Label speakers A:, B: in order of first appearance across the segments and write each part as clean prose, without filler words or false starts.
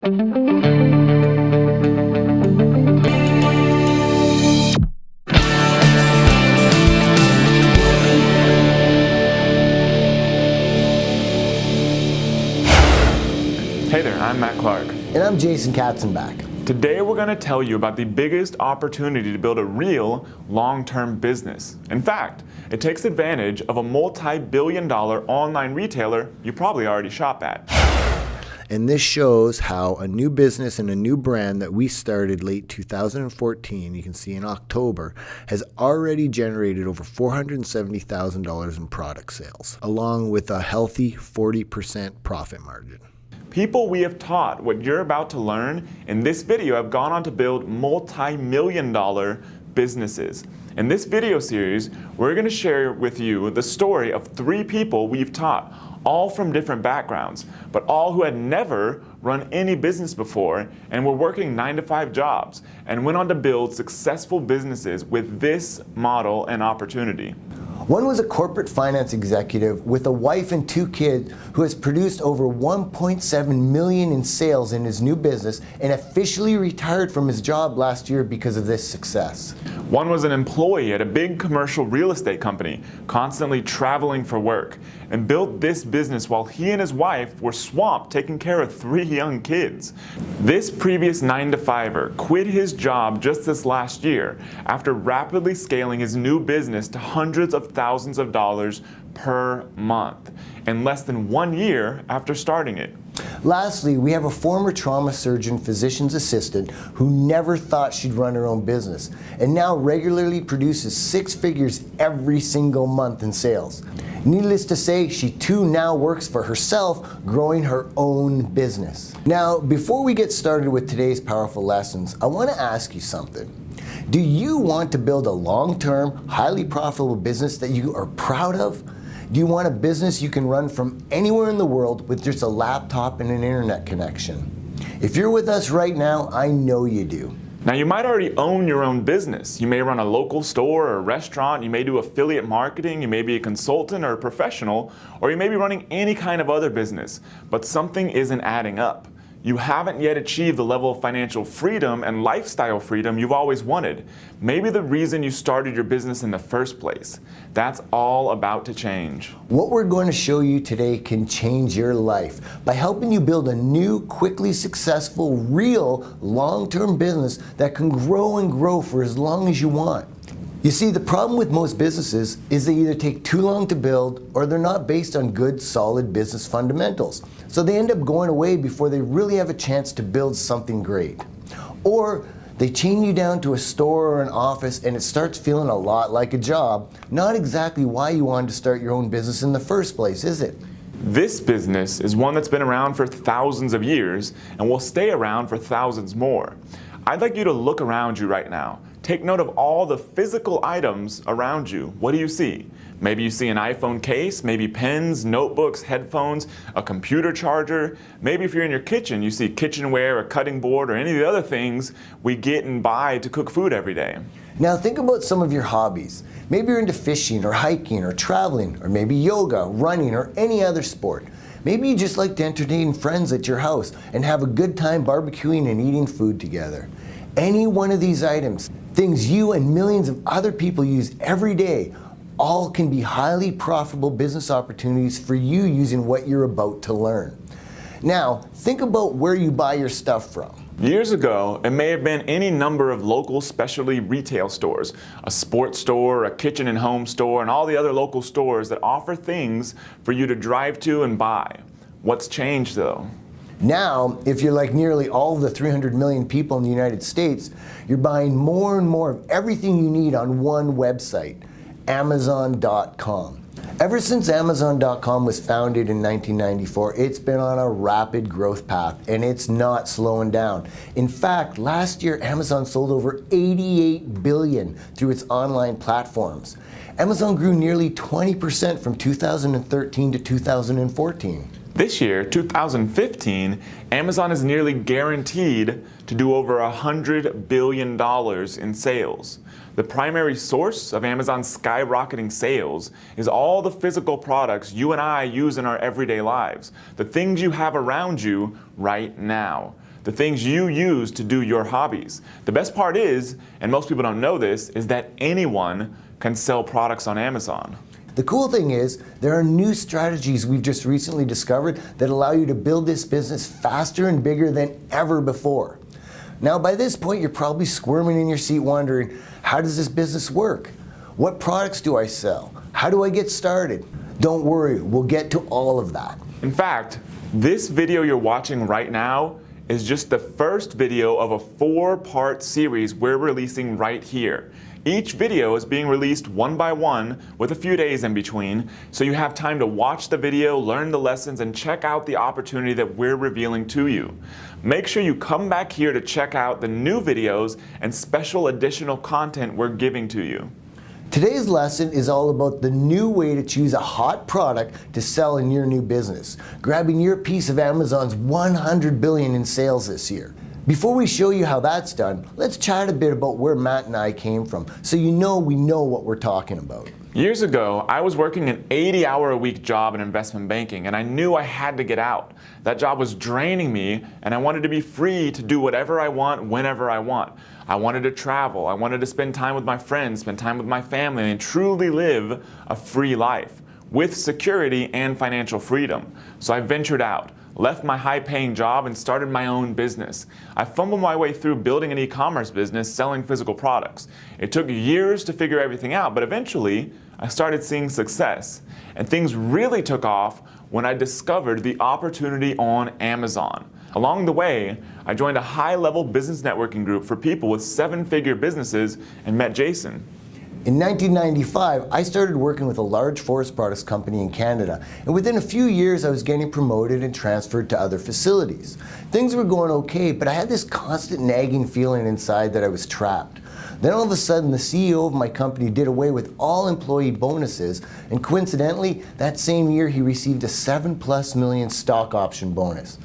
A: Hey there, I'm Matt Clark.
B: And I'm Jason Katzenbach.
A: Today we're going to tell you about the biggest opportunity to build a real long-term business. In fact, it takes advantage of a multi-billion-dollar online retailer you probably already shop at.
B: And this shows how a new business and a new brand that we started late 2014, you can see in October, has already generated over $470,000 in product sales, along with a healthy 40% profit margin.
A: People we have taught what you're about to learn in this video have gone on to build multi-million-dollar businesses. In this video series, we're going to share with you the story of 3 people we've taught, all from different backgrounds, but all who had never run any business before and were working 9-to-5 jobs and went on to build successful businesses with this model and opportunity.
B: One was a corporate finance executive with a wife and 2 kids who has produced over $1.7 million in sales in his new business and officially retired from his job last year because of this success.
A: One was an employee at a big commercial real estate company, constantly traveling for work, and built this business while he and his wife were swamped taking care of 3 young kids. This previous 9-to-5er quit his job just this last year after rapidly scaling his new business to hundreds of thousands of dollars per month in less than 1 year after starting it.
B: Lastly, we have a former trauma surgeon physician's assistant who never thought she'd run her own business and now regularly produces 6 figures every single month in sales. Needless to say, she too now works for herself, growing her own business. Now, before we get started with today's powerful lessons, I want to ask you something. Do you want to build a long-term, highly profitable business that you are proud of? Do you want a business you can run from anywhere in the world with just a laptop and an internet connection? If you're with us right now, I know you do.
A: Now, you might already own your own business. You may run a local store or a restaurant, you may do affiliate marketing, you may be a consultant or a professional, or you may be running any kind of other business, but something isn't adding up. You haven't yet achieved the level of financial freedom and lifestyle freedom you've always wanted. Maybe the reason you started your business in the first place. That's all about to change.
B: What we're going to show you today can change your life by helping you build a new, quickly successful, real, long-term business that can grow and grow for as long as you want. You see, the problem with most businesses is they either take too long to build or they're not based on good, solid business fundamentals. So they end up going away before they really have a chance to build something great. Or they chain you down to a store or an office and it starts feeling a lot like a job. Not exactly why you wanted to start your own business in the first place, is it?
A: This business is one that's been around for thousands of years and will stay around for thousands more. I'd like you to look around you right now. Take note of all the physical items around you. What do you see? Maybe you see an iPhone case, maybe pens, notebooks, headphones, a computer charger. Maybe if you're in your kitchen, you see kitchenware, a cutting board, or any of the other things we get and buy to cook food every day.
B: Now think about some of your hobbies. Maybe you're into fishing or hiking or traveling, or maybe yoga, running, or any other sport. Maybe you just like to entertain friends at your house and have a good time barbecuing and eating food together. Any one of these items, things you and millions of other people use every day, all can be highly profitable business opportunities for you using what you're about to learn. Now, think about where you buy your stuff from.
A: Years ago, it may have been any number of local specialty retail stores, a sports store, a kitchen and home store, and all the other local stores that offer things for you to drive to and buy. What's changed though?
B: Now, if you're like nearly all of the 300 million people in the United States, you're buying more and more of everything you need on one website, Amazon.com. Ever since Amazon.com was founded in 1994, it's been on a rapid growth path and it's not slowing down. In fact, last year Amazon sold over $88 billion through its online platforms. Amazon grew nearly 20% from 2013 to 2014.
A: This year, 2015, Amazon is nearly guaranteed to do over $100 billion in sales. The primary source of Amazon's skyrocketing sales is all the physical products you and I use in our everyday lives, the things you have around you right now. the things you use to do your hobbies. The best part is, and most people don't know this, is that anyone can sell products on Amazon.
B: The cool thing is, there are new strategies we've just recently discovered that allow you to build this business faster and bigger than ever before. Now, by this point, you're probably squirming in your seat wondering, how does this business work? What products do I sell? How do I get started? Don't worry, we'll get to all of that.
A: In fact, this video you're watching right now is just the first video of a 4-part series we're releasing right here. Each video is being released one by one with a few days in between, so you have time to watch the video, learn the lessons, and check out the opportunity that we're revealing to you. Make sure you come back here to check out the new videos and special additional content we're giving to you.
B: Today's lesson is all about the new way to choose a hot product to sell in your new business, grabbing your piece of Amazon's $100 billion in sales this year. Before we show you how that's done, let's chat a bit about where Matt and I came from, so you know we know what we're talking about.
A: Years ago, I was working an 80-hour-a-week job in investment banking, and I knew I had to get out. That job was draining me, and I wanted to be free to do whatever I want, whenever I want. I wanted to travel, I wanted to spend time with my friends, spend time with my family, and truly live a free life with security and financial freedom. So I ventured out, left my high-paying job, and started my own business. I fumbled my way through building an e-commerce business selling physical products. It took years to figure everything out, but eventually I started seeing success. And things really took off when I discovered the opportunity on Amazon. Along the way, I joined a high-level business networking group for people with 7-figure businesses and met Jason.
B: In 1995, I started working with a large forest products company in Canada, and within a few years I was getting promoted and transferred to other facilities. Things were going okay, but I had this constant nagging feeling inside that I was trapped. Then all of a sudden, the CEO of my company did away with all employee bonuses, and coincidentally, that same year he received a $7+ million stock option bonus.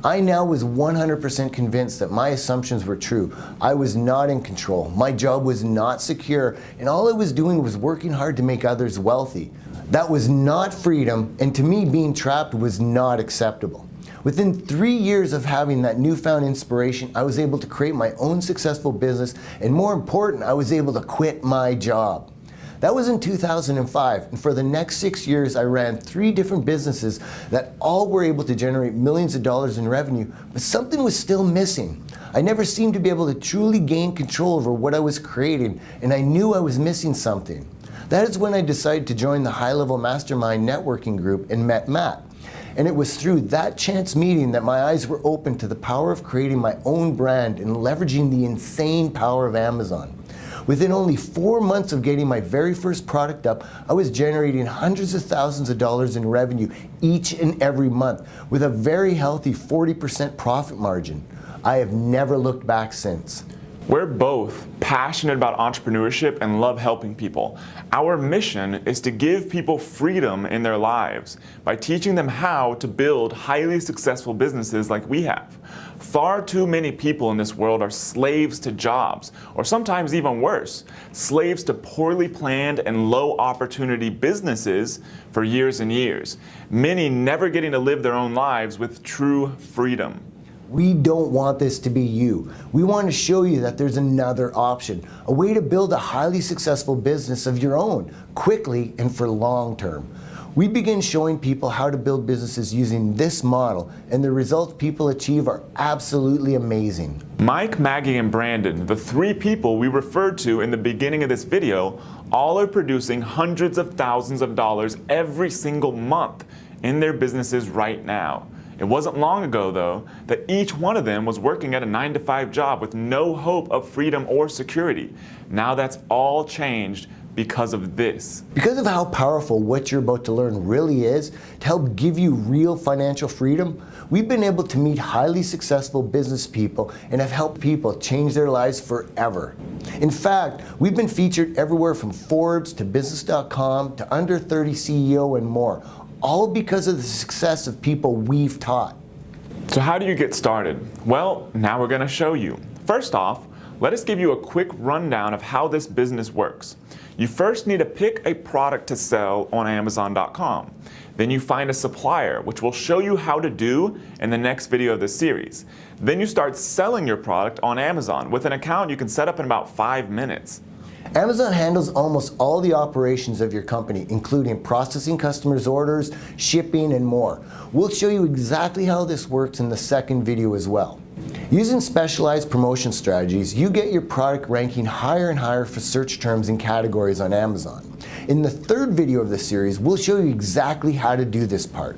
B: I now was 100% convinced that my assumptions were true. I was not in control, my job was not secure, and all I was doing was working hard to make others wealthy. That was not freedom, and to me, being trapped was not acceptable. Within 3 years of having that newfound inspiration, I was able to create my own successful business, and more important, I was able to quit my job. That was in 2005, and for the next 6 years I ran 3 different businesses that all were able to generate millions of dollars in revenue, but something was still missing. I never seemed to be able to truly gain control over what I was creating, and I knew I was missing something. That is when I decided to join the high-level mastermind networking group and met Matt. And it was through that chance meeting that my eyes were opened to the power of creating my own brand and leveraging the insane power of Amazon. Within only 4 months of getting my very first product up, I was generating hundreds of thousands of dollars in revenue each and every month with a very healthy 40% profit margin. I have never looked back since.
A: We're both passionate about entrepreneurship and love helping people. Our mission is to give people freedom in their lives by teaching them how to build highly successful businesses like we have. Far too many people in this world are slaves to jobs, or sometimes even worse, slaves to poorly planned and low opportunity businesses for years and years. Many never getting to live their own lives with true freedom.
B: We don't want this to be you. We want to show you that there's another option, a way to build a highly successful business of your own, quickly and for long term. We begin showing people how to build businesses using this model, and the results people achieve are absolutely amazing.
A: Mike, Maggie, and Brandon, the 3 people we referred to in the beginning of this video, all are producing hundreds of thousands of dollars every single month in their businesses right now. It wasn't long ago, though, that each one of them was working at a 9-to-5 job with no hope of freedom or security. Now that's all changed because of this.
B: Because of how powerful what you're about to learn really is to help give you real financial freedom, we've been able to meet highly successful business people and have helped people change their lives forever. In fact, we've been featured everywhere from Forbes to Business.com to Under 30 CEO and more, all because of the success of people we've taught.
A: So how do you get started? Well, now we're going to show you. First off, Let us give you a quick rundown of how this business works. You first need to pick a product to sell on Amazon.com. Then you find a supplier, which we'll show you how to do in the next video of this series. Then you start selling your product on Amazon with an account you can set up in about 5 minutes.
B: Amazon handles almost all the operations of your company, including processing customers' orders, shipping, and more. We'll show you exactly how this works in the second video as well. Using specialized promotion strategies, you get your product ranking higher and higher for search terms and categories on Amazon. In the third video of the series, we'll show you exactly how to do this part.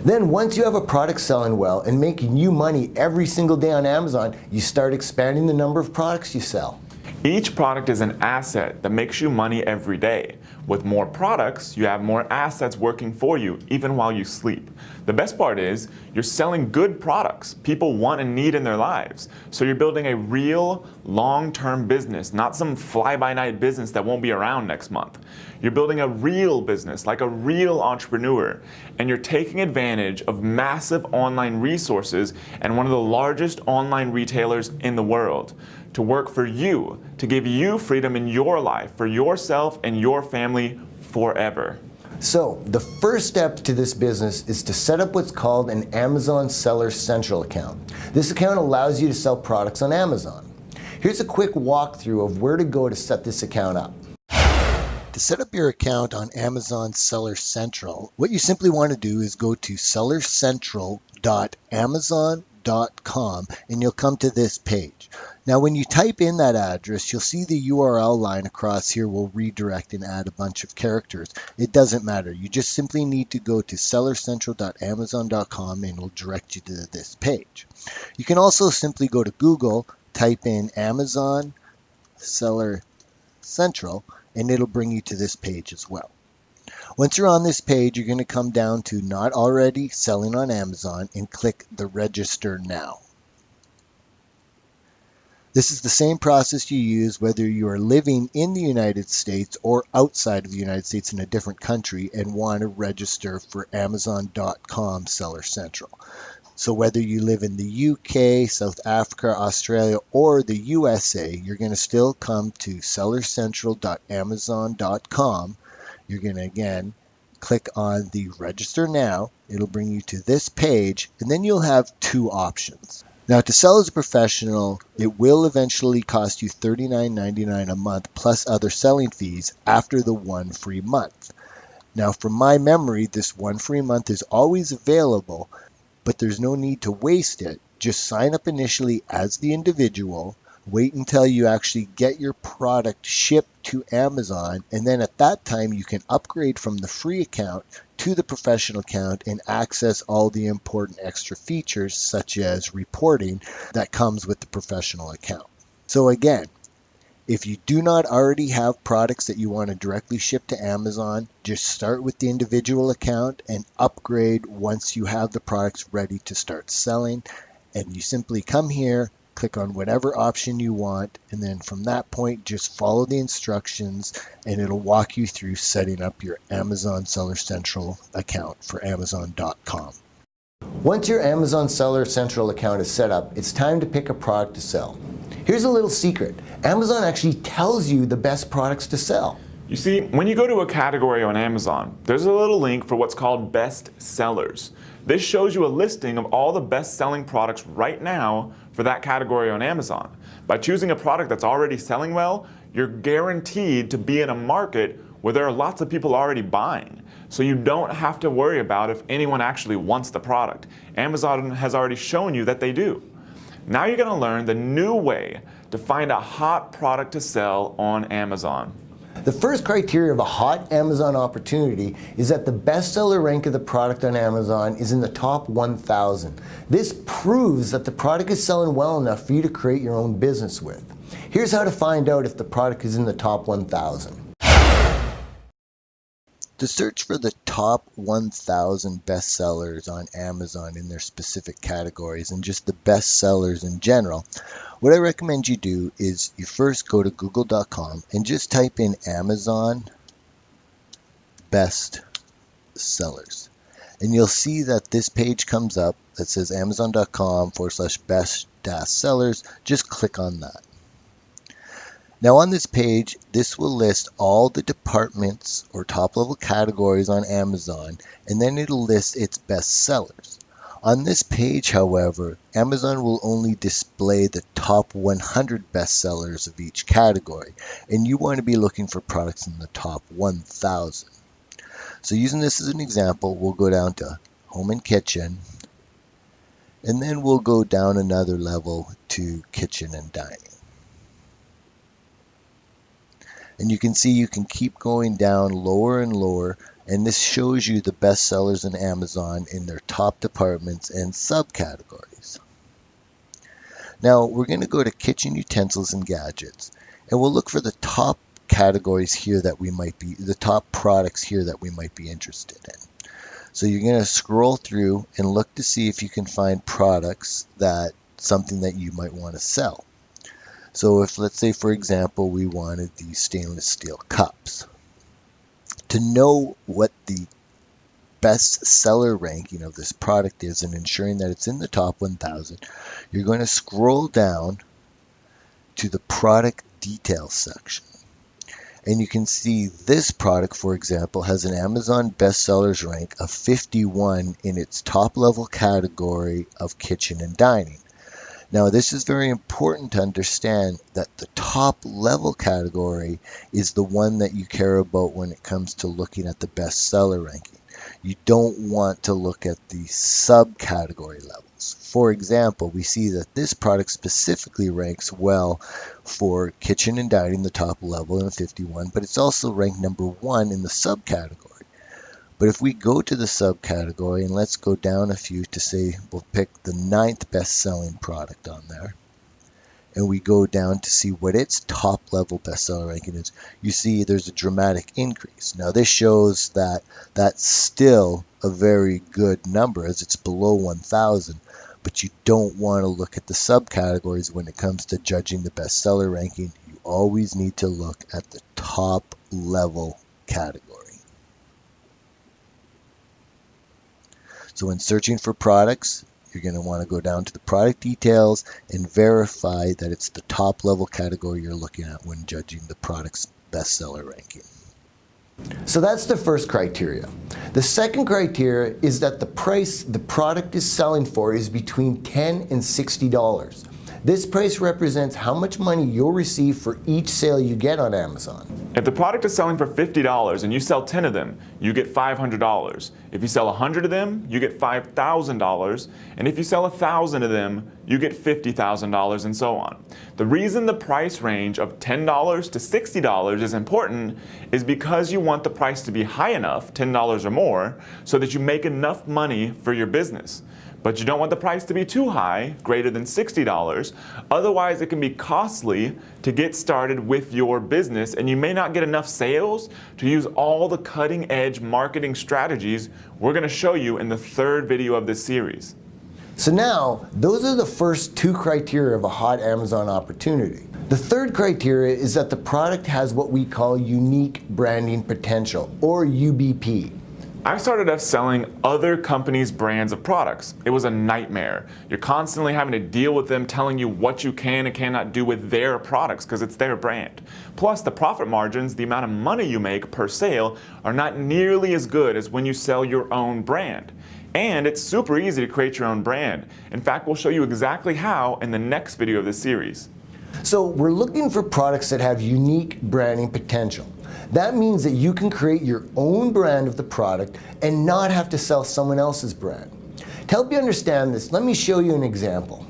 B: Then once you have a product selling well and making you money every single day on Amazon, you start expanding the number of products you sell.
A: Each product is an asset that makes you money every day. With more products, you have more assets working for you even while you sleep. The best part is you're selling good products people want and need in their lives. So you're building a real long-term business, not some fly-by-night business that won't be around next month. You're building a real business like a real entrepreneur, and you're taking advantage of massive online resources and one of the largest online retailers in the world to work for you, to give you freedom in your life, for yourself and your family forever.
B: So the first step to this business is to set up what's called an Amazon Seller Central account. This account allows you to sell products on Amazon. Here's a quick walkthrough of where to go to set this account up. To set up your account on Amazon Seller Central, what you simply want to do is go to sellercentral.amazon.com and you'll come to this page. Now when you type in that address, you'll see the URL line across here will redirect and add a bunch of characters. It doesn't matter. You just simply need to go to sellercentral.amazon.com and it'll direct you to this page. You can also simply go to Google, type in Amazon Seller Central, and it'll bring you to this page as well. Once you're on this page, you're going to come down to Not Already Selling on Amazon and click the Register Now. This is the same process you use whether you are living in the United States or outside of the United States in a different country and want to register for Amazon.com Seller Central. So whether you live in the UK, South Africa, Australia, or the USA, you're going to still come to sellercentral.amazon.com. You're going to again click on the Register Now. It'll bring you to this page, and then you'll have two options. Now to sell as a professional, it will eventually cost you $39.99 a month plus other selling fees after the 1 free month. Now from my memory, this 1 free month is always available, but there's no need to waste it. Just sign up initially as the individual, wait until you actually get your product shipped to Amazon, and then at that time you can upgrade from the free account to the professional account and access all the important extra features such as reporting that comes with the professional account. So again, if you do not already have products that you want to directly ship to Amazon, just start with the individual account and upgrade once you have the products ready to start selling. And you simply come here, click on whatever option you want, and then from that point just follow the instructions and it'll walk you through setting up your Amazon Seller Central account for Amazon.com. Once your Amazon Seller Central account is set up, it's time to pick a product to sell. Here's a little secret. Amazon actually tells you the best products to sell.
A: You see, when you go to a category on Amazon, there's a little link for what's called Best Sellers. This shows you a listing of all the best-selling products right now for that category on Amazon. By choosing a product that's already selling well, you're guaranteed to be in a market where there are lots of people already buying. So you don't have to worry about if anyone actually wants the product. Amazon has already shown you that they do. Now you're going to learn the new way to find a hot product to sell on Amazon.
B: The first criteria of a hot Amazon opportunity is that the bestseller rank of the product on Amazon is in the top 1,000. This proves that the product is selling well enough for you to create your own business with. Here's how to find out if the product is in the top 1,000. To search for the top 1,000 bestsellers on Amazon in their specific categories and just the best sellers in general, what I recommend you do is you first go to google.com and just type in Amazon best sellers. And you'll see that this page comes up that says amazon.com/best-sellers. Just click on that. Now on this page, this will list all the departments or top level categories on Amazon, and then it'll list its best sellers. On this page, however, Amazon will only display the top 100 best sellers of each category, and you want to be looking for products in the top 1,000. So using this as an example, we'll go down to Home and Kitchen, and then we'll go down another level to Kitchen and Dining. And you can see you can keep going down lower and lower, and this shows you the best sellers in Amazon in their top departments and subcategories. Now we're going to go to Kitchen Utensils and Gadgets, and we'll look for the top categories here that we might be, the top products here that we might be interested in. So you're going to scroll through and look to see if you can find products that, something that you might want to sell. So if, let's say, for example, we wanted these stainless steel cups. To know what the best seller ranking of this product is and ensuring that it's in the top 1,000, you're going to scroll down to the product details section. And you can see this product, for example, has an Amazon bestsellers rank of 51 in its top level category of kitchen and dining. Now, this is very important to understand that the top level category is the one that you care about when it comes to looking at the bestseller ranking. You don't want to look at the subcategory levels. For example, we see that this product specifically ranks well for kitchen and dining, the top level in 51, but it's also ranked number 1 in the subcategory. But if we go to the subcategory, and let's go down a few to say we'll pick the 9th best-selling product on there, and we go down to see what its top level bestseller ranking is, you see there's a dramatic increase. Now this shows that that's still a very good number as it's below 1,000, but you don't want to look at the subcategories when it comes to judging the bestseller ranking. You always need to look at the top level category. So when searching for products, you're going to want to go down to the product details and verify that it's the top level category you're looking at when judging the product's bestseller ranking. So that's the first criteria. The second criteria is that the price the product is selling for is between $10 and $60. This price represents how much money you'll receive for each sale you get on Amazon.
A: If the product is selling for $50 and you sell 10 of them, you get $500. If you sell 100 of them, you get $5,000. And if you sell 1,000 of them, you get $50,000, and so on. The reason the price range of $10 to $60 is important is because you want the price to be high enough, $10 or more, so that you make enough money for your business. But you don't want the price to be too high, greater than $60. Otherwise, it can be costly to get started with your business, and you may not get enough sales to use all the cutting-edge marketing strategies we're going to show you in the third video of this series.
B: So now, those are the first two criteria of a hot Amazon opportunity. The third criteria is that the product has what we call unique branding potential, or UBP.
A: I started off selling other companies' brands of products. It was a nightmare. You're constantly having to deal with them telling you what you can and cannot do with their products because it's their brand. Plus, the profit margins, the amount of money you make per sale, are not nearly as good as when you sell your own brand. And it's super easy to create your own brand. In fact, we'll show you exactly how in the next video of this series.
B: So we're looking for products that have unique branding potential. That means that you can create your own brand of the product and not have to sell someone else's brand. To help you understand this, let me show you an example.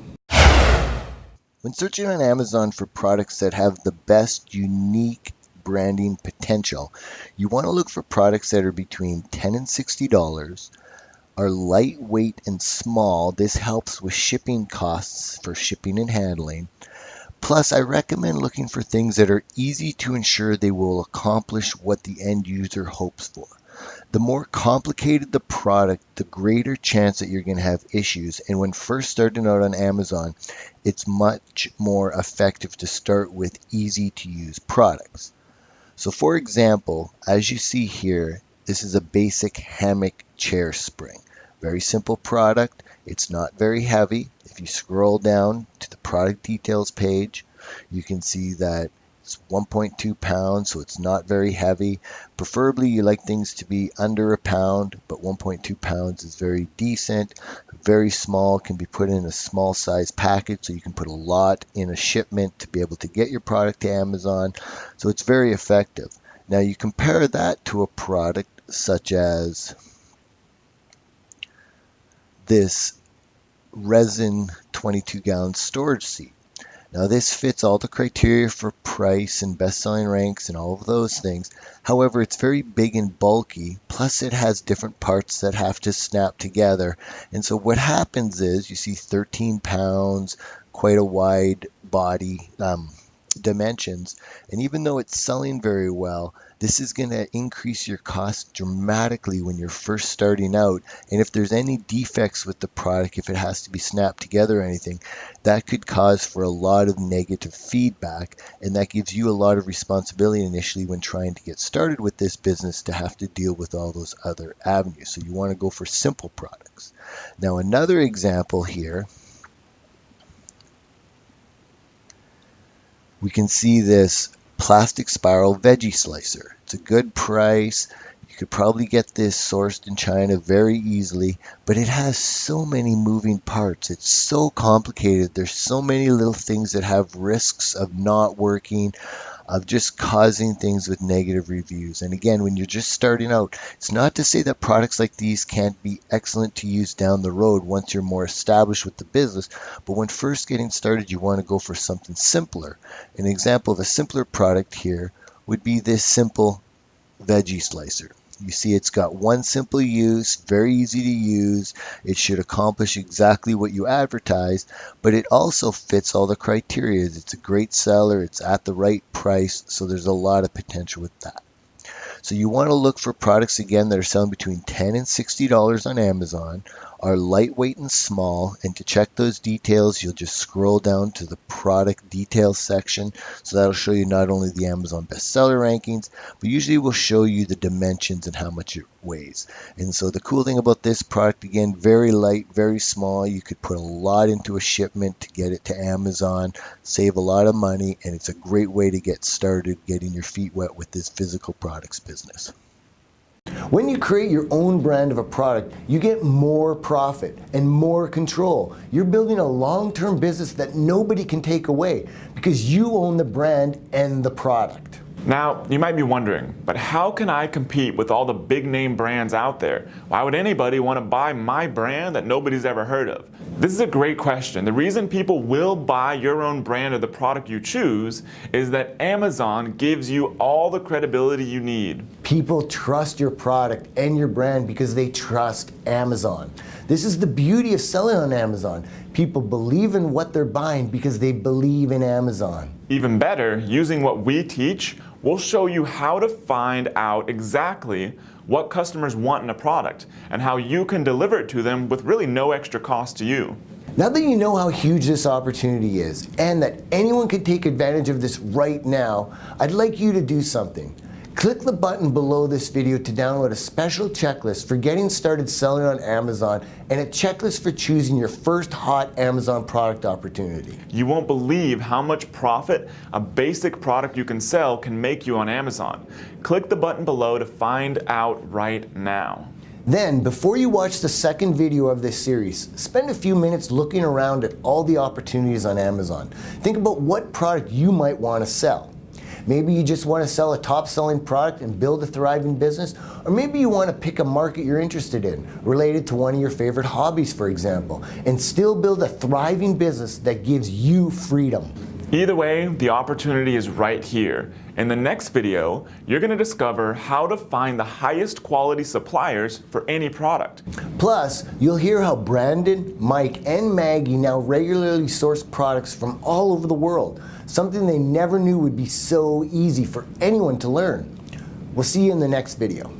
B: When searching on Amazon for products that have the best unique branding potential, you want to look for products that are between $10 and $60, are lightweight and small. This helps with shipping costs for shipping and handling. Plus, I recommend looking for things that are easy to ensure they will accomplish what the end user hopes for. The more complicated the product, the greater chance that you're going to have issues. And when first starting out on Amazon, it's much more effective to start with easy to use products. So for example, as you see here, this is a basic hammock chair spring. Very simple product. It's not very heavy. If you scroll down to the product details page, you can see that It's 1.2 pounds, so it's not very heavy. Preferably you like things to be under a pound, but 1.2 pounds is very decent. Very small, can be put in a small size package, so you can put a lot in a shipment to be able to get your product to Amazon. So it's very effective. Now you compare that to a product such as this resin 22-gallon storage seat. Now this fits all the criteria for price and best-selling ranks and all of those things. However, it's very big and bulky, plus it has different parts that have to snap together. And so what happens is you see 13 pounds, quite a wide body dimensions. And even though it's selling very well, this is going to increase your cost dramatically when you're first starting out. And if there's any defects with the product, if it has to be snapped together or anything, that could cause for a lot of negative feedback. And that gives you a lot of responsibility initially when trying to get started with this business to have to deal with all those other avenues. So you want to go for simple products. Now another example here, we can see this plastic spiral veggie slicer. It's a good price. You could probably get this sourced in China very easily, but it has so many moving parts. It's so complicated. There's so many little things that have risks of not working, of just causing things with negative reviews. And again, when you're just starting out, it's not to say that products like these can't be excellent to use down the road once you're more established with the business, but when first getting started, you want to go for something simpler. An example of a simpler product here would be this simple veggie slicer. You see it's got one simple use, very easy to use. It should accomplish exactly what you advertise, but it also fits all the criteria. It's a great seller, it's at the right price, so there's a lot of potential with that. So you want to look for products again that are selling between $10 and $60 on Amazon, are lightweight and small, and to check those details you'll just scroll down to the product details section. So that'll show you not only the Amazon bestseller rankings, but usually will show you the dimensions and how much it weighs. And so the cool thing about this product, again, very light, very small. You could put a lot into a shipment to get it to Amazon, save a lot of money, and it's a great way to get started getting your feet wet with this physical products business.
C: When you create your own brand of a product, you get more profit and more control. You're building a long-term business that nobody can take away because you own the brand and the product.
A: Now, you might be wondering, but how can I compete with all the big name brands out there? Why would anybody want to buy my brand that nobody's ever heard of? This is a great question. The reason people will buy your own brand or the product you choose is that Amazon gives you all the credibility you need.
C: People trust your product and your brand because they trust Amazon. This is the beauty of selling on Amazon. People believe in what they're buying because they believe in Amazon.
A: Even better, using what we teach, we'll show you how to find out exactly what customers want in a product and how you can deliver it to them with really no extra cost to you.
C: Now that you know how huge this opportunity is and that anyone can take advantage of this right now, I'd like you to do something. Click the button below this video to download a special checklist for getting started selling on Amazon and a checklist for choosing your first hot Amazon product opportunity.
A: You won't believe how much profit a basic product you can sell can make you on Amazon. Click the button below to find out right now.
C: Then, before you watch the second video of this series, spend a few minutes looking around at all the opportunities on Amazon. Think about what product you might want to sell. Maybe you just want to sell a top-selling product and build a thriving business, or maybe you want to pick a market you're interested in, related to one of your favorite hobbies, for example, and still build a thriving business that gives you freedom.
A: Either way, the opportunity is right here. In the next video, you're going to discover how to find the highest quality suppliers for any product.
C: Plus, you'll hear how Brandon, Mike, and Maggie now regularly source products from all over the world, something they never knew would be so easy for anyone to learn. We'll see you in the next video.